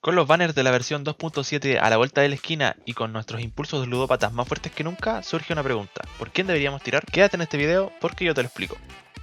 Con los banners de la versión 2.7 a la vuelta de la esquina y con nuestros impulsos ludópatas más fuertes que nunca, surge una pregunta. ¿Por quién deberíamos tirar? Quédate en este video porque yo te lo explico.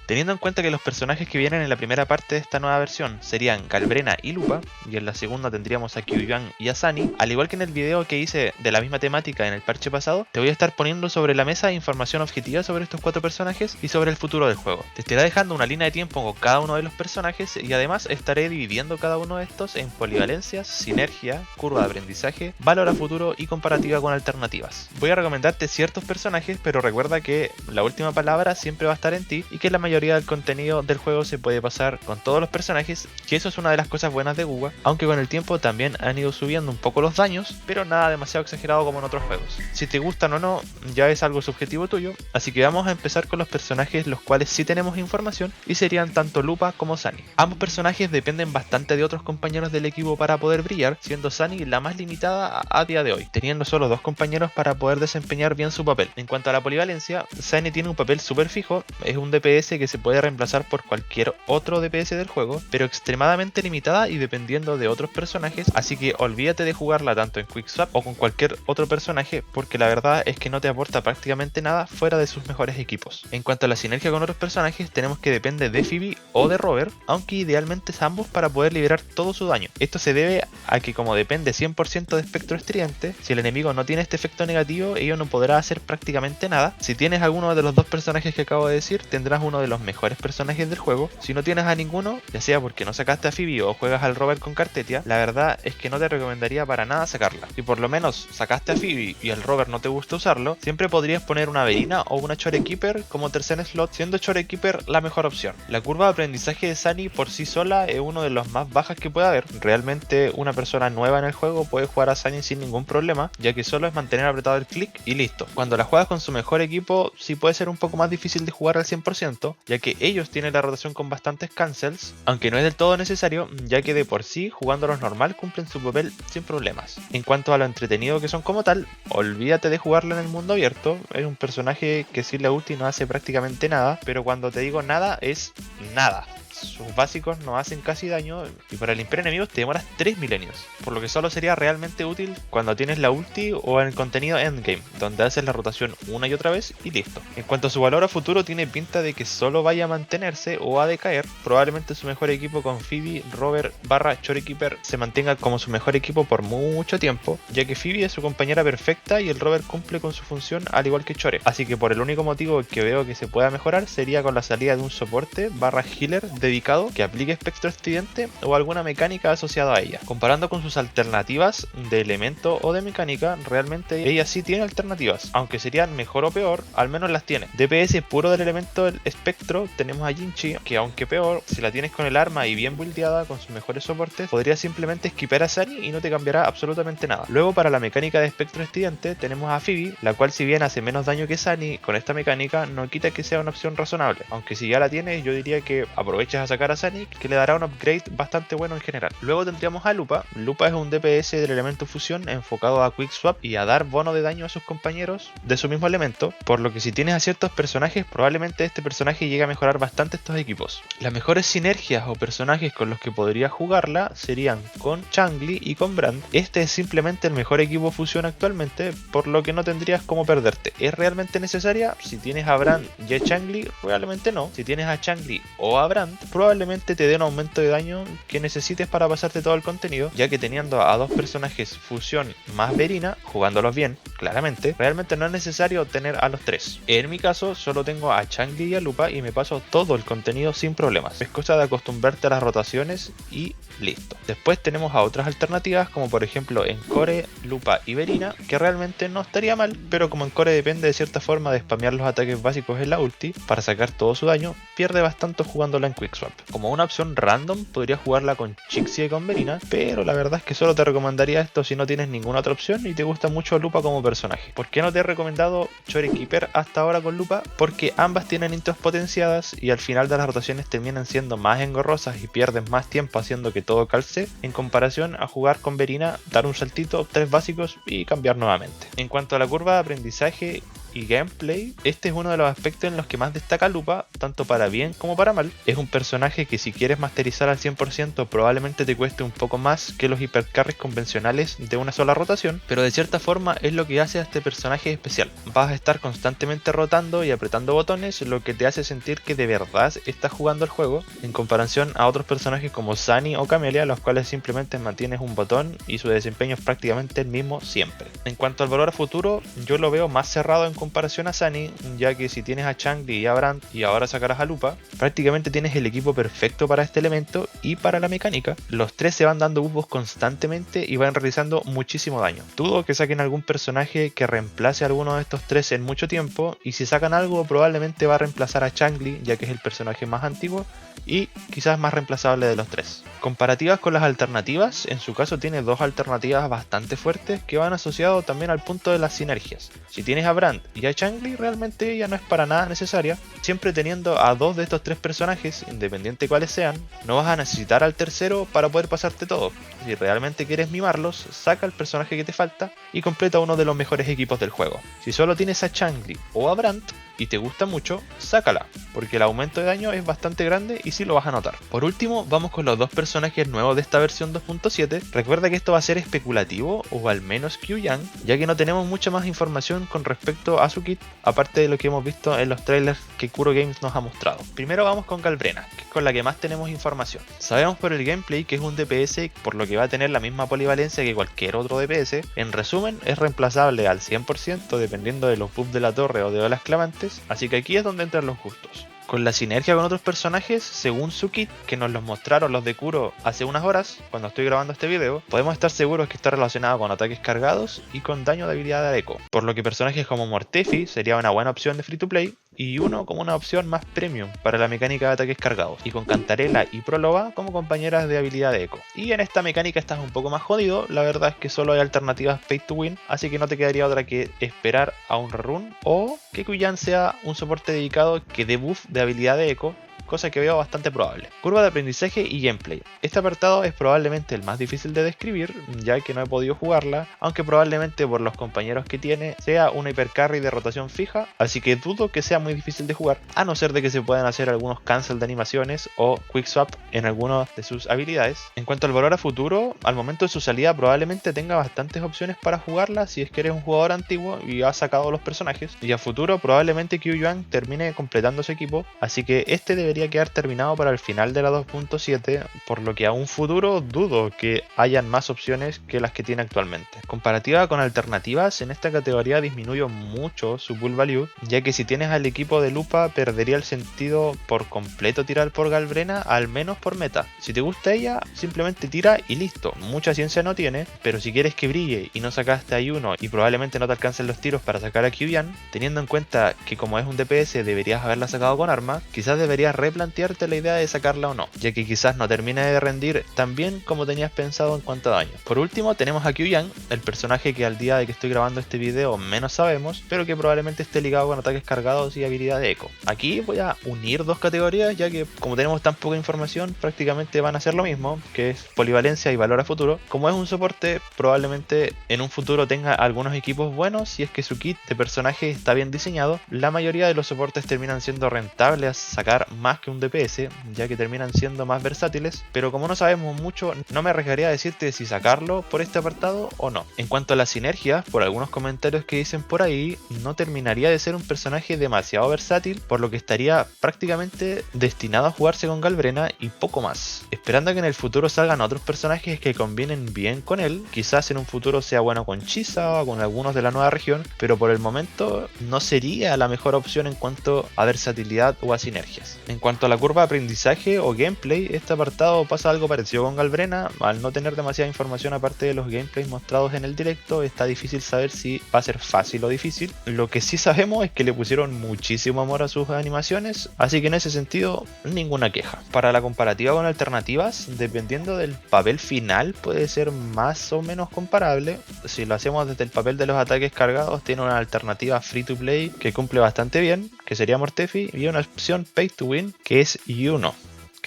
Teniendo en cuenta que los personajes que vienen en la primera parte de esta nueva versión serían Galbrena y Lupa, y en la segunda tendríamos a Kyuyuan y a Sunny, al igual que en el video que hice de la misma temática en el parche pasado, te voy a estar poniendo sobre la mesa información objetiva sobre estos cuatro personajes y sobre el futuro del juego. Te estaré dejando una línea de tiempo con cada uno de los personajes y además estaré dividiendo cada uno de estos en polivalencias, sinergia, curva de aprendizaje, valor a futuro y comparativa con alternativas. Voy a recomendarte ciertos personajes, pero recuerda que la última palabra siempre va a estar en ti y que la mayoría del contenido del juego se puede pasar con todos los personajes, que eso es una de las cosas buenas de Guga, aunque con el tiempo también han ido subiendo un poco los daños, pero nada demasiado exagerado como en otros juegos. Si te gustan o no, ya es algo subjetivo tuyo, así que vamos a empezar con los personajes los cuales sí tenemos información y serían tanto Lupa como Sunny. Ambos personajes dependen bastante de otros compañeros del equipo para poder brillar, siendo Sunny la más limitada a día de hoy, teniendo solo dos compañeros para poder desempeñar bien su papel. En cuanto a la polivalencia, Sunny tiene un papel súper fijo, es un DPS que se puede reemplazar por cualquier otro DPS del juego, pero extremadamente limitada y dependiendo de otros personajes, así que olvídate de jugarla tanto en Quickswap o con cualquier otro personaje, porque la verdad es que no te aporta prácticamente nada fuera de sus mejores equipos. En cuanto a la sinergia con otros personajes, tenemos que depende de Phoebe o de Rover, aunque idealmente es ambos para poder liberar todo su daño. Esto se debe a que como depende 100% de espectro estridente, si el enemigo no tiene este efecto negativo, ello no podrá hacer prácticamente nada. Si tienes alguno de los dos personajes que acabo de decir, tendrás uno de los mejores personajes del juego. Si no tienes a ninguno, ya sea porque no sacaste a Phoebe o juegas al Rover con Cartetia, la verdad es que no te recomendaría para nada sacarla. Si por lo menos sacaste a Phoebe y el Rover no te gusta usarlo, siempre podrías poner una Verina o una Chorekeeper como tercer slot, siendo Chorekeeper la mejor opción. La curva de aprendizaje de Sunny por sí sola es uno de los más bajas que puede haber. Realmente una persona nueva en el juego puede jugar a Sunny sin ningún problema, ya que solo es mantener apretado el clic y listo. Cuando la juegas con su mejor equipo, sí puede ser un poco más difícil de jugar al 100%, ya que ellos tienen la rotación con bastantes cancels, aunque no es del todo necesario, ya que de por sí, jugándolos normal, cumplen su papel sin problemas. En cuanto a lo entretenido que son como tal, olvídate de jugarlo en el mundo abierto, es un personaje que sin la ulti no hace prácticamente nada, pero cuando te digo nada, es nada. Sus básicos no hacen casi daño y para limpiar enemigos te demoras 3 milenios, por lo que solo sería realmente útil cuando tienes la ulti o en el contenido endgame, donde haces la rotación una y otra vez y listo. En cuanto a su valor a futuro, tiene pinta de que solo vaya a mantenerse o a decaer, probablemente su mejor equipo con Phoebe, Rover / Chorekeeper se mantenga como su mejor equipo por mucho tiempo, ya que Phoebe es su compañera perfecta y el Rover cumple con su función al igual que Chore, así que por el único motivo que veo que se pueda mejorar sería con la salida de un soporte / healer dedicado que aplique espectro estridente o alguna mecánica asociada a ella. Comparando con sus alternativas de elemento o de mecánica, realmente ella sí tiene alternativas, aunque serían mejor o peor, al menos las tiene. DPS puro del elemento del espectro tenemos a Jinchi, que aunque peor, si la tienes con el arma y bien buildeada con sus mejores soportes, podrías simplemente esquipear a Sunny y no te cambiará absolutamente nada. Luego para la mecánica de espectro estridente tenemos a Phoebe, la cual si bien hace menos daño que Sunny, con esta mecánica no quita que sea una opción razonable, aunque si ya la tienes yo diría que aproveches a sacar a Sunny, que le dará un upgrade bastante bueno en general. Luego tendríamos a Lupa. Lupa es un DPS del elemento fusión enfocado a Quickswap y a dar bono de daño a sus compañeros de su mismo elemento, por lo que si tienes a ciertos personajes, probablemente este personaje llegue a mejorar bastante estos equipos. Las mejores sinergias o personajes con los que podrías jugarla serían con Changli y con Brand. Este es simplemente el mejor equipo fusión actualmente, por lo que no tendrías cómo perderte. ¿Es realmente necesaria? Si tienes a Brand y a Changli, realmente no. Si tienes a Changli o a Brand, probablemente te dé un aumento de daño que necesites para pasarte todo el contenido, ya que teniendo a dos personajes fusión más Verina, jugándolos bien, claramente, realmente no es necesario tener a los tres. En mi caso, solo tengo a Changli y a Lupa y me paso todo el contenido sin problemas. Es cosa de acostumbrarte a las rotaciones y listo. Después tenemos a otras alternativas, como por ejemplo en Core, Lupa y Verina, que realmente no estaría mal, pero como en Core depende de cierta forma de spamear los ataques básicos en la ulti para sacar todo su daño, pierde bastante jugándola en Quickswap. Como una opción random podría jugarla con Chixie y con Verina, pero la verdad es que solo te recomendaría esto si no tienes ninguna otra opción y te gusta mucho Lupa como personaje. ¿Por qué no te he recomendado Chorekeeper hasta ahora con Lupa? Porque ambas tienen intros potenciadas y al final de las rotaciones terminan siendo más engorrosas y pierdes más tiempo haciendo que todo calce, en comparación a jugar con Verina, dar un saltito, 3 básicos y cambiar nuevamente. En cuanto a la curva de aprendizaje, y gameplay, este es uno de los aspectos en los que más destaca Lupa, tanto para bien como para mal. Es un personaje que si quieres masterizar al 100% probablemente te cueste un poco más que los hipercarries convencionales de una sola rotación, pero de cierta forma es lo que hace a este personaje especial. Vas a estar constantemente rotando y apretando botones, lo que te hace sentir que de verdad estás jugando el juego, en comparación a otros personajes como Sunny o Camellia, los cuales simplemente mantienes un botón y su desempeño es prácticamente el mismo siempre. En cuanto al valor a futuro, yo lo veo más cerrado en comparación a Sunny, ya que si tienes a Changli y a Brandt y ahora sacarás a Lupa, prácticamente tienes el equipo perfecto para este elemento y para la mecánica. Los tres se van dando buffos constantemente y van realizando muchísimo daño. Dudo que saquen algún personaje que reemplace a alguno de estos tres en mucho tiempo, y si sacan algo probablemente va a reemplazar a Changli, ya que es el personaje más antiguo y quizás más reemplazable de los tres. Comparativas con las alternativas, en su caso tiene dos alternativas bastante fuertes que van asociados también al punto de las sinergias. Si tienes a Brandt y a Changli, realmente ella no es para nada necesaria. Siempre teniendo a dos de estos tres personajes, independiente de cuáles sean, no vas a necesitar al tercero para poder pasarte todo. Si realmente quieres mimarlos, saca el personaje que te falta y completa uno de los mejores equipos del juego. Si solo tienes a Changli o a Brandt y te gusta mucho, sácala, porque el aumento de daño es bastante grande y sí lo vas a notar. Por último, vamos con los dos personajes nuevos de esta versión 2.7. Recuerda que esto va a ser especulativo, o al menos Q-Yang, ya que no tenemos mucha más información con respecto a su kit, aparte de lo que hemos visto en los trailers que Kuro Games nos ha mostrado. Primero vamos con Galbrena, que es con la que más tenemos información. Sabemos por el gameplay que es un DPS, por lo que va a tener la misma polivalencia que cualquier otro DPS. En resumen, es reemplazable al 100% dependiendo de los buffs de la torre o de olas clavantes, así que aquí es donde entran los gustos. Con la sinergia con otros personajes, según su kit, que nos los mostraron los de Kuro hace unas horas, cuando estoy grabando este video, podemos estar seguros que está relacionado con ataques cargados y con daño de habilidad de eco, por lo que personajes como Mortefi sería una buena opción de free to play, y uno como una opción más premium para la mecánica de ataques cargados, y con Cantarela y Prólova como compañeras de habilidad de eco. Y en esta mecánica estás un poco más jodido, la verdad es que solo hay alternativas pay to win, así que no te quedaría otra que esperar a un rerun o que Kuyan sea un soporte dedicado que dé buff de habilidad de eco, cosa que veo bastante probable. Curva de aprendizaje y gameplay. Este apartado es probablemente el más difícil de describir, ya que no he podido jugarla, aunque probablemente por los compañeros que tiene sea una hipercarry de rotación fija, así que dudo que sea muy difícil de jugar, a no ser de que se puedan hacer algunos cancel de animaciones o quick swap en algunas de sus habilidades. En cuanto al valor a futuro, al momento de su salida probablemente tenga bastantes opciones para jugarla si es que eres un jugador antiguo y has sacado los personajes, y a futuro probablemente Q-Yuan termine completando su equipo, así que este debería quedar terminado para el final de la 2.7, por lo que a un futuro dudo que hayan más opciones que las que tiene actualmente. Comparativa con alternativas, en esta categoría disminuyó mucho su pull value, ya que si tienes al equipo de Lupa perdería el sentido por completo tirar por Galbrena, al menos por meta. Si te gusta ella, simplemente tira y listo, mucha ciencia no tiene, pero si quieres que brille y no sacaste a uno y probablemente no te alcancen los tiros para sacar a Q-Yan, teniendo en cuenta que como es un DPS deberías haberla sacado con arma, quizás deberías replantearte la idea de sacarla o no, ya que quizás no termine de rendir tan bien como tenías pensado en cuanto a daño. Por último tenemos a Q-Yang, el personaje que al día de que estoy grabando este video menos sabemos, pero que probablemente esté ligado con ataques cargados y habilidad de eco. Aquí voy a unir dos categorías, ya que como tenemos tan poca información prácticamente van a ser lo mismo, que es polivalencia y valor a futuro. Como es un soporte, probablemente en un futuro tenga algunos equipos buenos si es que su kit de personaje está bien diseñado. La mayoría de los soportes terminan siendo rentables a sacar más que un DPS, ya que terminan siendo más versátiles, pero como no sabemos mucho, no me arriesgaría a decirte si sacarlo por este apartado o no. En cuanto a las sinergias, por algunos comentarios que dicen por ahí, no terminaría de ser un personaje demasiado versátil, por lo que estaría prácticamente destinado a jugarse con Galbrena y poco más. Esperando a que en el futuro salgan otros personajes que combinen bien con él, quizás en un futuro sea bueno con Chisa o con algunos de la nueva región, pero por el momento no sería la mejor opción en cuanto a versatilidad o a sinergias. En cuanto a la curva de aprendizaje o gameplay, este apartado pasa algo parecido con Galbrena. Al no tener demasiada información aparte de los gameplays mostrados en el directo, está difícil saber si va a ser fácil o difícil. Lo que sí sabemos es que le pusieron muchísimo amor a sus animaciones, así que en ese sentido ninguna queja. Para la comparativa con alternativas, dependiendo del papel final puede ser más o menos comparable. Si lo hacemos desde el papel de los ataques cargados, tiene una alternativa free to play que cumple bastante bien, que sería Mortefi, y una opción pay to win que es Yuno,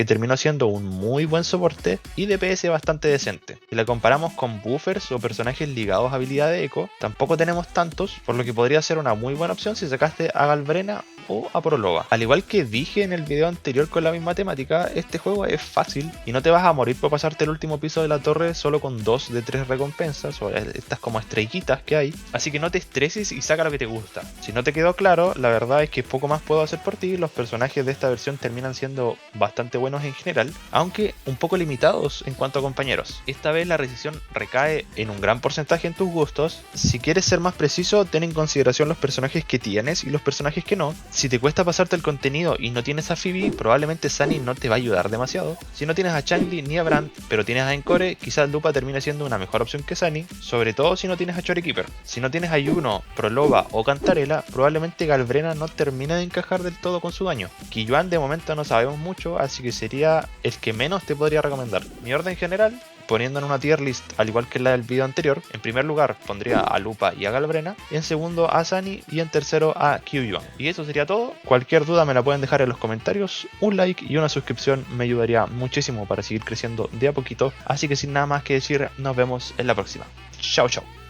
que terminó siendo un muy buen soporte y DPS bastante decente. Si la comparamos con buffers o personajes ligados a habilidad de eco, tampoco tenemos tantos, por lo que podría ser una muy buena opción si sacaste a Galvrena o a Proloba. Al igual que dije en el video anterior con la misma temática, este juego es fácil y no te vas a morir por pasarte el último piso de la torre solo con 2 de 3 recompensas o estas como estrellitas que hay, así que no te estreses y saca lo que te gusta. Si no te quedó claro, la verdad es que poco más puedo hacer por ti. Los personajes de esta versión terminan siendo bastante buenos en general, aunque un poco limitados en cuanto a compañeros. Esta vez la decisión recae en un gran porcentaje en tus gustos. Si quieres ser más preciso, ten en consideración los personajes que tienes y los personajes que no. Si te cuesta pasarte el contenido y no tienes a Phoebe, probablemente Sunny no te va a ayudar demasiado. Si no tienes a Changli ni a Brand, pero tienes a Encore, quizás Lupa termine siendo una mejor opción que Sunny, sobre todo si no tienes a Chorekeeper. Si no tienes a Yuno, Proloba o Cantarela, probablemente Galvrena no termine de encajar del todo con su daño. Qiyuan de momento no sabemos mucho, así que sería el que menos te podría recomendar. Mi orden general, poniendo en una tier list al igual que la del video anterior, en primer lugar pondría a Lupa y a Galvrena, en segundo a Sunny y en tercero a Qiyuan. Y eso sería todo. Cualquier duda me la pueden dejar en los comentarios, un like y una suscripción me ayudaría muchísimo para seguir creciendo de a poquito, así que sin nada más que decir, nos vemos en la próxima. Chao chao.